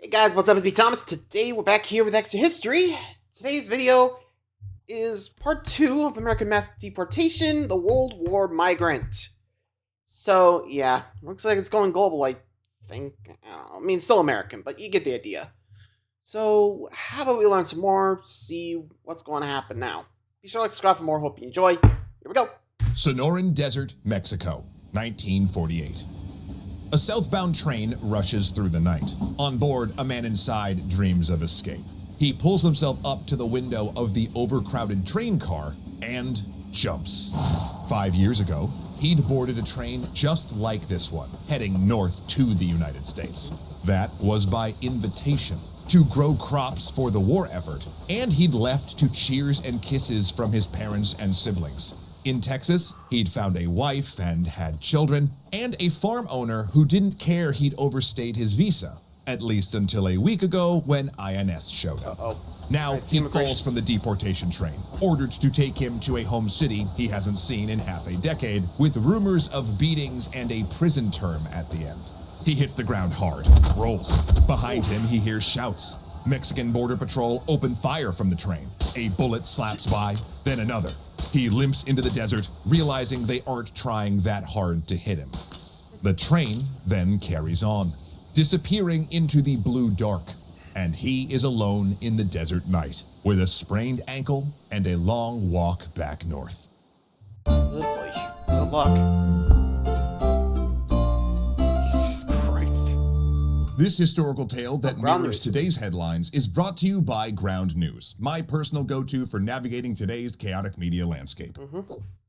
Hey guys, what's up? It's me, Thomas. Today we're back here with Extra History. Today's video is part 2 of American Mass Deportation, the World War Migrant. So, yeah, looks like it's going global, I think. I mean, still American, but you get the idea. So, how about we learn some more, see what's going to happen now. Be sure to like, subscribe for more, hope you enjoy. Here we go. Sonoran Desert, Mexico, 1948. A southbound train rushes through the night. On board, a man inside dreams of escape. He pulls himself up to the window of the overcrowded train car and jumps. 5 years ago, he'd boarded a train just like this one, heading north to the United States. That was by invitation, to grow crops for the war effort, and he'd left to cheers and kisses from his parents and siblings. In Texas, he'd found a wife and had children, and a farm owner who didn't care he'd overstayed his visa, at least until a week ago when INS showed up. Now he falls from the deportation train, ordered to take him to a home city he hasn't seen in half a decade, with rumors of beatings and a prison term at the end. He hits the ground hard, rolls. Behind him, he hears shouts. Mexican Border Patrol open fire from the train. A bullet slaps by, then another. He limps into the desert, realizing they aren't trying that hard to hit him. The train then carries on, disappearing into the blue dark, and he is alone in the desert night, with a sprained ankle and a long walk back north. Oh boy, good luck. Jesus Christ. This historical tale that Ground mirrors News. today's headlines is brought to you by Ground News, my personal go-to for navigating today's chaotic media landscape.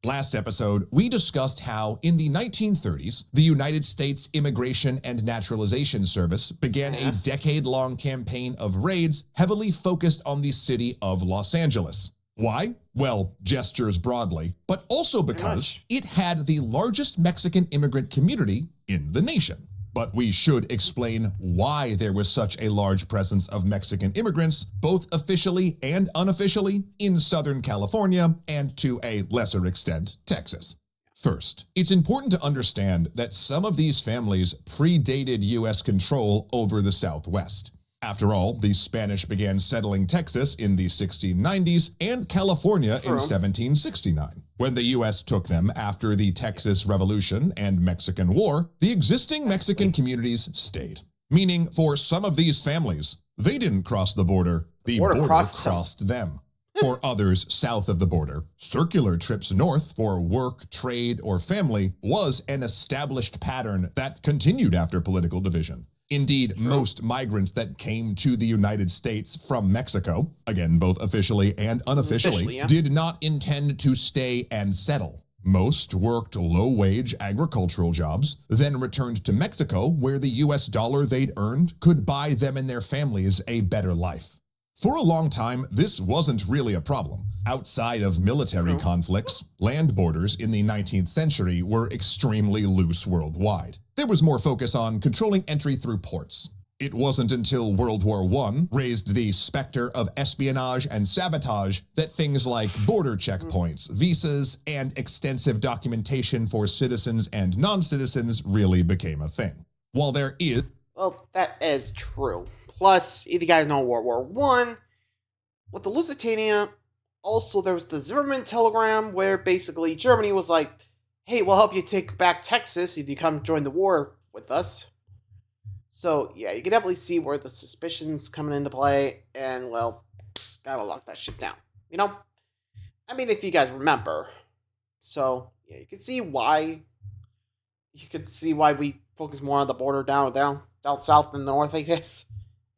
Last episode, we discussed how, in the 1930s, the United States Immigration and Naturalization Service began a decade-long campaign of raids heavily focused on the city of Los Angeles. Why? Well, gestures broadly, but also because it had the largest Mexican immigrant community in the nation. But we should explain why there was such a large presence of Mexican immigrants, both officially and unofficially, in Southern California and, to a lesser extent, Texas. First, it's important to understand that some of these families predated U.S. control over the Southwest. After all, the Spanish began settling Texas in the 1690s and California in 1769. When the U.S. took them after the Texas Revolution and Mexican War, the existing Mexican communities stayed. Meaning, for some of these families, they didn't cross the border, the border crossed them. For others south of the border, circular trips north for work, trade, or family was an established pattern that continued after political division. Indeed, most migrants that came to the United States from Mexico, again both officially and unofficially, did not intend to stay and settle. Most worked low-wage agricultural jobs, then returned to Mexico where the US dollar they'd earned could buy them and their families a better life. For a long time, this wasn't really a problem. Outside of military conflicts, land borders in the 19th century were extremely loose worldwide. There was more focus on controlling entry through ports. It wasn't until World War I raised the specter of espionage and sabotage that things like border checkpoints, visas, and extensive documentation for citizens and non-citizens really became a thing. While there is... Well, that is true. Plus, if you guys know World War I, with the Lusitania, also there was the Zimmerman telegram where basically Germany was like, hey, we'll help you take back Texas if you come join the war with us. So, yeah, you can definitely see where the suspicion's coming into play, and, well, gotta lock that shit down. You know? I mean, if you guys remember. So, yeah, you can see why. You could see why we focus more on the border down south than north, I guess.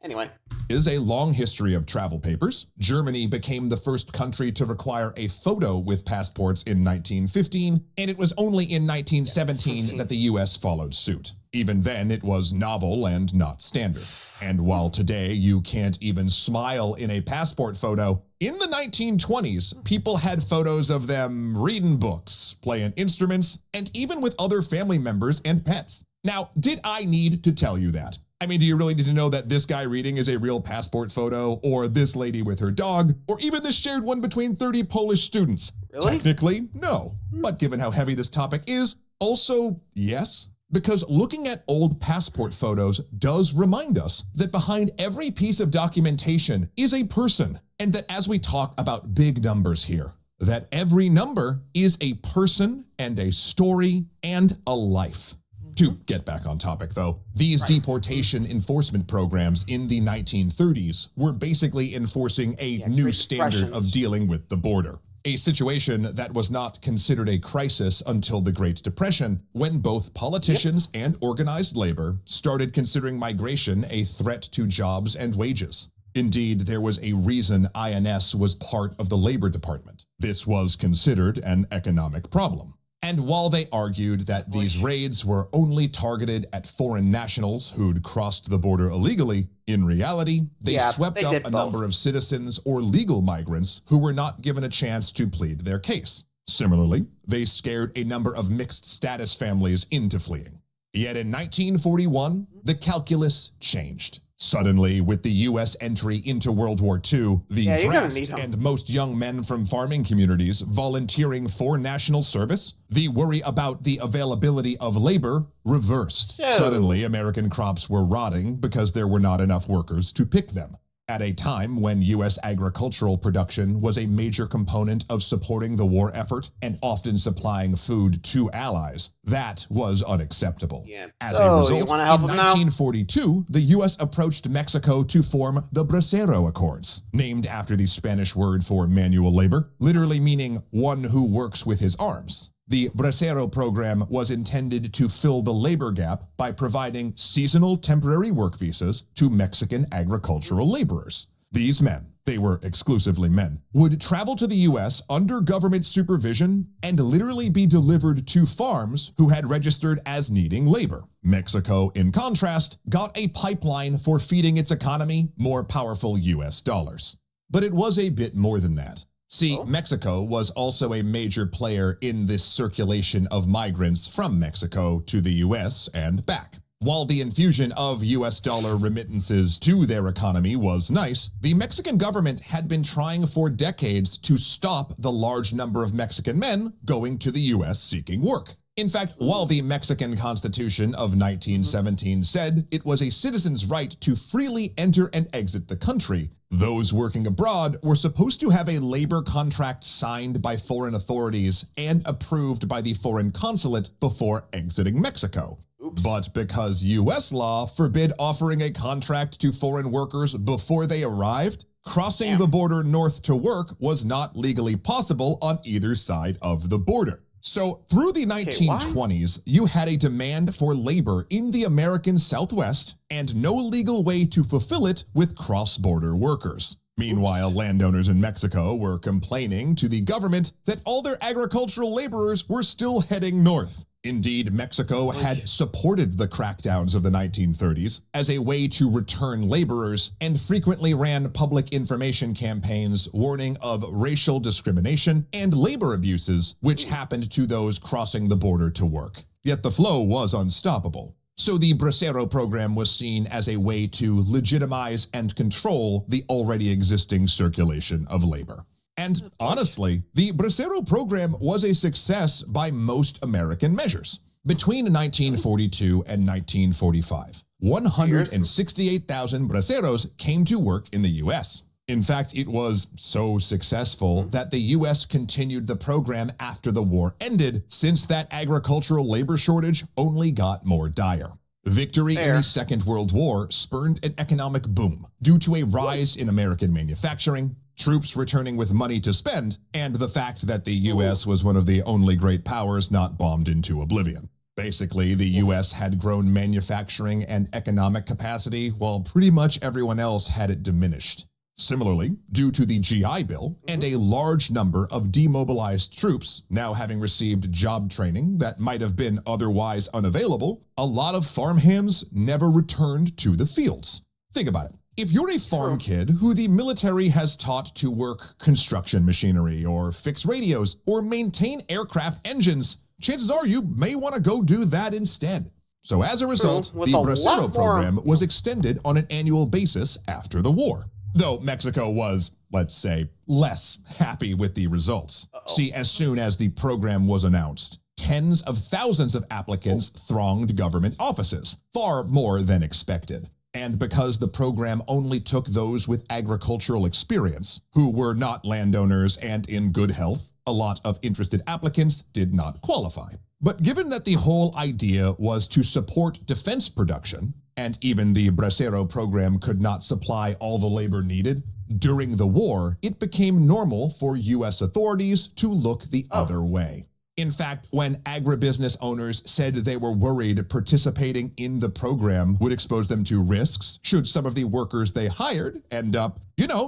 Anyway. Is a long history of travel papers. Germany became the first country to require a photo with passports in 1915, and it was only in 1917 that the US followed suit. Even then, it was novel and not standard. And while today you can't even smile in a passport photo, in the 1920s, people had photos of them reading books, playing instruments, and even with other family members and pets. Now, did I need to tell you that? I mean, do you really need to know that this guy reading is a real passport photo, or this lady with her dog, or even this shared one between 30 Polish students? Really? Technically, no. But given how heavy this topic is, also, yes. Because looking at old passport photos does remind us that behind every piece of documentation is a person, and that as we talk about big numbers here, that every number is a person and a story and a life. To get back on topic though, these deportation enforcement programs in the 1930s were basically enforcing a new standard of dealing with the border. A situation that was not considered a crisis until the Great Depression, when both politicians and organized labor started considering migration a threat to jobs and wages. Indeed, there was a reason INS was part of the Labor Department. This was considered an economic problem. And while they argued that these raids were only targeted at foreign nationals who'd crossed the border illegally, in reality, they swept up a number of citizens or legal migrants who were not given a chance to plead their case. Similarly, they scared a number of mixed status families into fleeing. Yet in 1941, the calculus changed. Suddenly, with the U.S. entry into World War II, the draft, and most young men from farming communities volunteering for national service, the worry about the availability of labor reversed. Suddenly, American crops were rotting because there were not enough workers to pick them. At a time when U.S. agricultural production was a major component of supporting the war effort and often supplying food to allies, that was unacceptable. As a result, in 1942, the U.S. approached Mexico to form the Bracero Accords, named after the Spanish word for manual labor, literally meaning one who works with his arms. The Bracero program was intended to fill the labor gap by providing seasonal temporary work visas to Mexican agricultural laborers. These men, they were exclusively men, would travel to the U.S. under government supervision and literally be delivered to farms who had registered as needing labor. Mexico, in contrast, got a pipeline for feeding its economy more powerful U.S. dollars. But it was a bit more than that. See, Mexico was also a major player in this circulation of migrants from Mexico to the U.S. and back. While the infusion of U.S. dollar remittances to their economy was nice, the Mexican government had been trying for decades to stop the large number of Mexican men going to the U.S. seeking work. In fact, while the Mexican Constitution of 1917 said it was a citizen's right to freely enter and exit the country, those working abroad were supposed to have a labor contract signed by foreign authorities and approved by the foreign consulate before exiting Mexico. But because U.S. law forbid offering a contract to foreign workers before they arrived, crossing the border north to work was not legally possible on either side of the border. So through the 1920s, you had a demand for labor in the American Southwest and no legal way to fulfill it with cross-border workers. Meanwhile, landowners in Mexico were complaining to the government that all their agricultural laborers were still heading north. Indeed, Mexico had supported the crackdowns of the 1930s as a way to return laborers and frequently ran public information campaigns warning of racial discrimination and labor abuses which happened to those crossing the border to work. Yet the flow was unstoppable. So the Bracero program was seen as a way to legitimize and control the already existing circulation of labor. And honestly, the Bracero program was a success by most American measures. Between 1942 and 1945, 168,000 braceros came to work in the U.S. In fact, it was so successful that the U.S. continued the program after the war ended, since that agricultural labor shortage only got more dire. Victory in the Second World War spurned an economic boom due to a rise in American manufacturing, troops returning with money to spend, and the fact that the U.S. was one of the only great powers not bombed into oblivion. Basically, the U.S. had grown manufacturing and economic capacity while pretty much everyone else had it diminished. Similarly, due to the GI Bill and a large number of demobilized troops now having received job training that might have been otherwise unavailable, a lot of farmhands never returned to the fields. Think about it. If you're a farm kid who the military has taught to work construction machinery or fix radios or maintain aircraft engines, chances are you may want to go do that instead. So as a result, the Bracero program was extended on an annual basis after the war. Though Mexico was, let's say, less happy with the results. See, as soon as the program was announced, tens of thousands of applicants thronged government offices, far more than expected. And because the program only took those with agricultural experience, who were not landowners and in good health, a lot of interested applicants did not qualify. But given that the whole idea was to support defense production, and even the Bracero program could not supply all the labor needed, during the war, it became normal for U.S. authorities to look the other way. In fact, when agribusiness owners said they were worried participating in the program would expose them to risks should some of the workers they hired end up,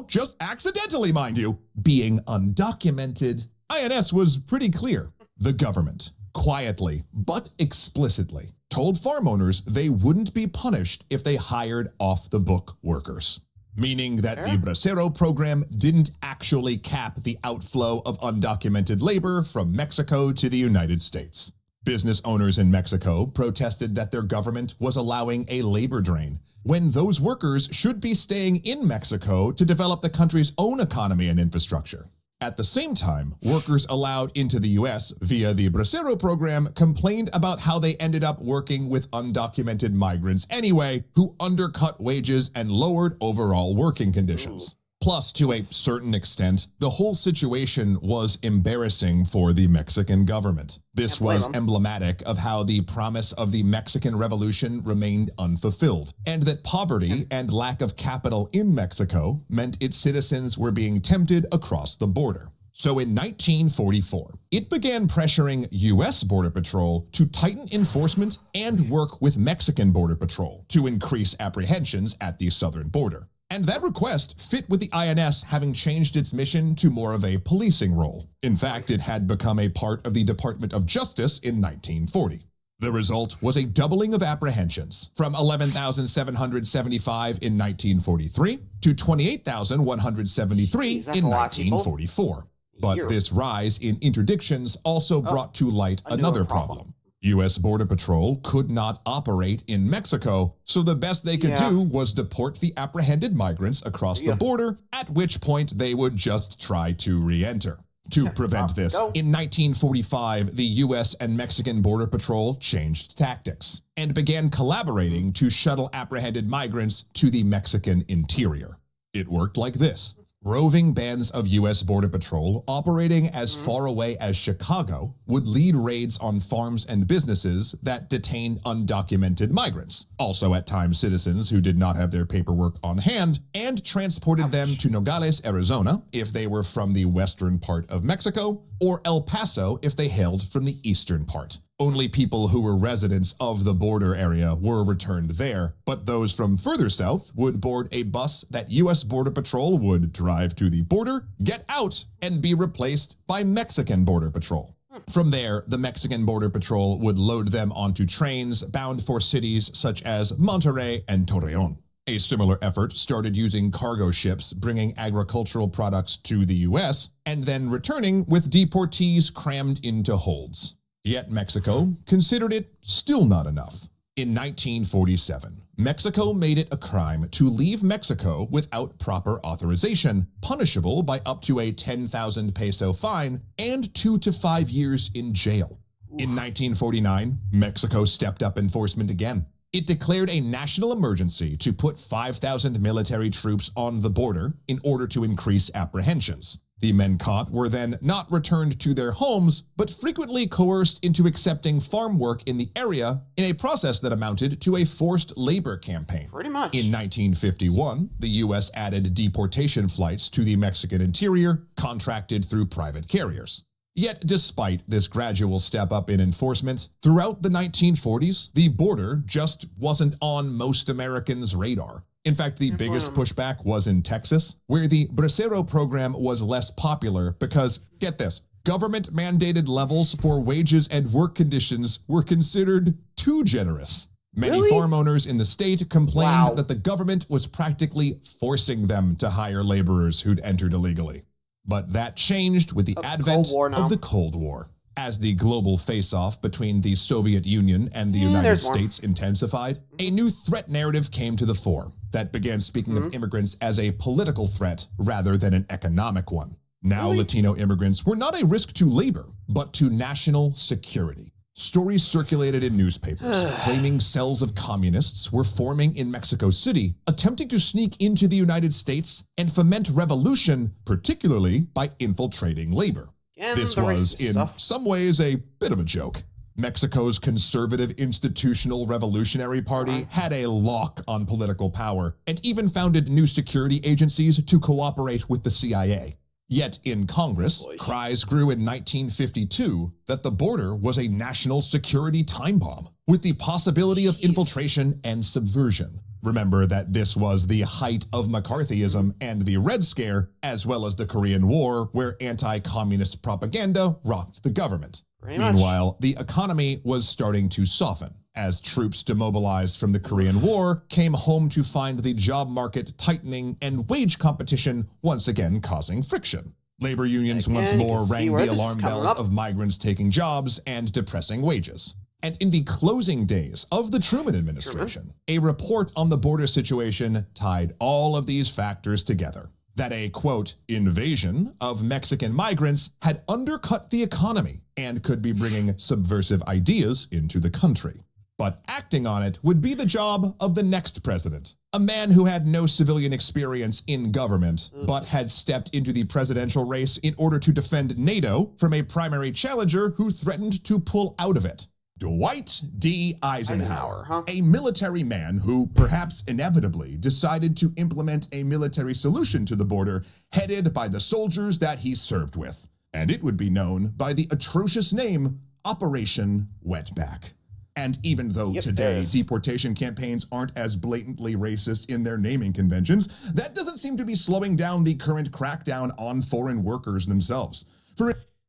just accidentally, mind you, being undocumented, INS was pretty clear. The government, quietly but explicitly, told farm owners they wouldn't be punished if they hired off-the-book workers. Meaning that the Bracero program didn't actually cap the outflow of undocumented labor from Mexico to the United States. Business owners in Mexico protested that their government was allowing a labor drain, when those workers should be staying in Mexico to develop the country's own economy and infrastructure. At the same time, workers allowed into the U.S. via the Bracero program complained about how they ended up working with undocumented migrants anyway, who undercut wages and lowered overall working conditions. Plus, to a certain extent, the whole situation was embarrassing for the Mexican government. This was emblematic of how the promise of the Mexican Revolution remained unfulfilled, and that poverty and lack of capital in Mexico meant its citizens were being tempted across the border. So in 1944, it began pressuring U.S. Border Patrol to tighten enforcement and work with Mexican Border Patrol to increase apprehensions at the southern border. And that request fit with the INS having changed its mission to more of a policing role. In fact, it had become a part of the Department of Justice in 1940. The result was a doubling of apprehensions, from 11,775 in 1943 to 28,173 in 1944. But this rise in interdictions also brought to light another problem. U.S. Border Patrol could not operate in Mexico, so the best they could do was deport the apprehended migrants across the border, at which point they would just try to re-enter. To prevent this, in 1945, the U.S. and Mexican Border Patrol changed tactics and began collaborating to shuttle apprehended migrants to the Mexican interior. It worked like this. Roving bands of U.S. Border Patrol operating as far away as Chicago would lead raids on farms and businesses that detained undocumented migrants, also at times citizens who did not have their paperwork on hand, and transported them to Nogales, Arizona, if they were from the western part of Mexico, or El Paso if they hailed from the eastern part. Only people who were residents of the border area were returned there, but those from further south would board a bus that U.S. Border Patrol would drive to the border, get out, and be replaced by Mexican Border Patrol. From there, the Mexican Border Patrol would load them onto trains bound for cities such as Monterrey and Torreon. A similar effort started using cargo ships bringing agricultural products to the U.S. and then returning with deportees crammed into holds. Yet Mexico considered it still not enough. In 1947, Mexico made it a crime to leave Mexico without proper authorization, punishable by up to a 10,000 peso fine and 2 to 5 years in jail. In 1949, Mexico stepped up enforcement again. It declared a national emergency to put 5,000 military troops on the border in order to increase apprehensions. The men caught were then not returned to their homes, but frequently coerced into accepting farm work in the area in a process that amounted to a forced labor campaign. Pretty much. In 1951, the U.S. added deportation flights to the Mexican interior, contracted through private carriers. Yet despite this gradual step up in enforcement, throughout the 1940s, the border just wasn't on most Americans' radar. In fact, the biggest pushback was in Texas, where the Bracero program was less popular because, get this, government-mandated levels for wages and work conditions were considered too generous. Many farm owners in the state complained that the government was practically forcing them to hire laborers who'd entered illegally. But that changed with the advent of the Cold War. As the global face-off between the Soviet Union and the United States intensified, a new threat narrative came to the fore that began speaking of immigrants as a political threat rather than an economic one. Now Really? Latino immigrants were not a risk to labor, but to national security. Stories circulated in newspapers claiming cells of communists were forming in Mexico City, attempting to sneak into the United States and foment revolution, particularly by infiltrating labor. And This the was, racist in stuff. some ways, a bit of a joke. Mexico's conservative institutional revolutionary party had a lock on political power and even founded new security agencies to cooperate with the CIA. Yet in Congress, Boy. cries grew in 1952 that the border was a national security time bomb with the possibility of infiltration and subversion. Remember that this was the height of McCarthyism and the Red Scare, as well as the Korean War, where anti-communist propaganda rocked the government. Pretty much. Meanwhile, the economy was starting to soften, as troops demobilized from the Korean War came home to find the job market tightening and wage competition once again causing friction. Labor unions once Again, you more can see rang where the this is alarm coming bells up. of migrants taking jobs and depressing wages. And in the closing days of the Truman administration, a report on the border situation tied all of these factors together. That a, quote, invasion of Mexican migrants had undercut the economy and could be bringing subversive ideas into the country. But acting on it would be the job of the next president, a man who had no civilian experience in government, but had stepped into the presidential race in order to defend NATO from a primary challenger who threatened to pull out of it. Dwight D. Eisenhower, huh? a military man who, perhaps inevitably, decided to implement a military solution to the border headed by the soldiers that he served with. And it would be known by the atrocious name Operation Wetback. And even though today deportation campaigns aren't as blatantly racist in their naming conventions, that doesn't seem to be slowing down the current crackdown on foreign workers themselves.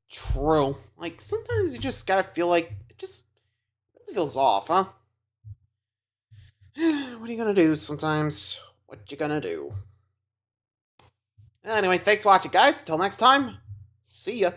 True. Like, sometimes you just gotta feel like it just really feels off, huh? What are you gonna do sometimes? What you gonna do? Anyway, thanks for watching, guys. Until next time, see ya.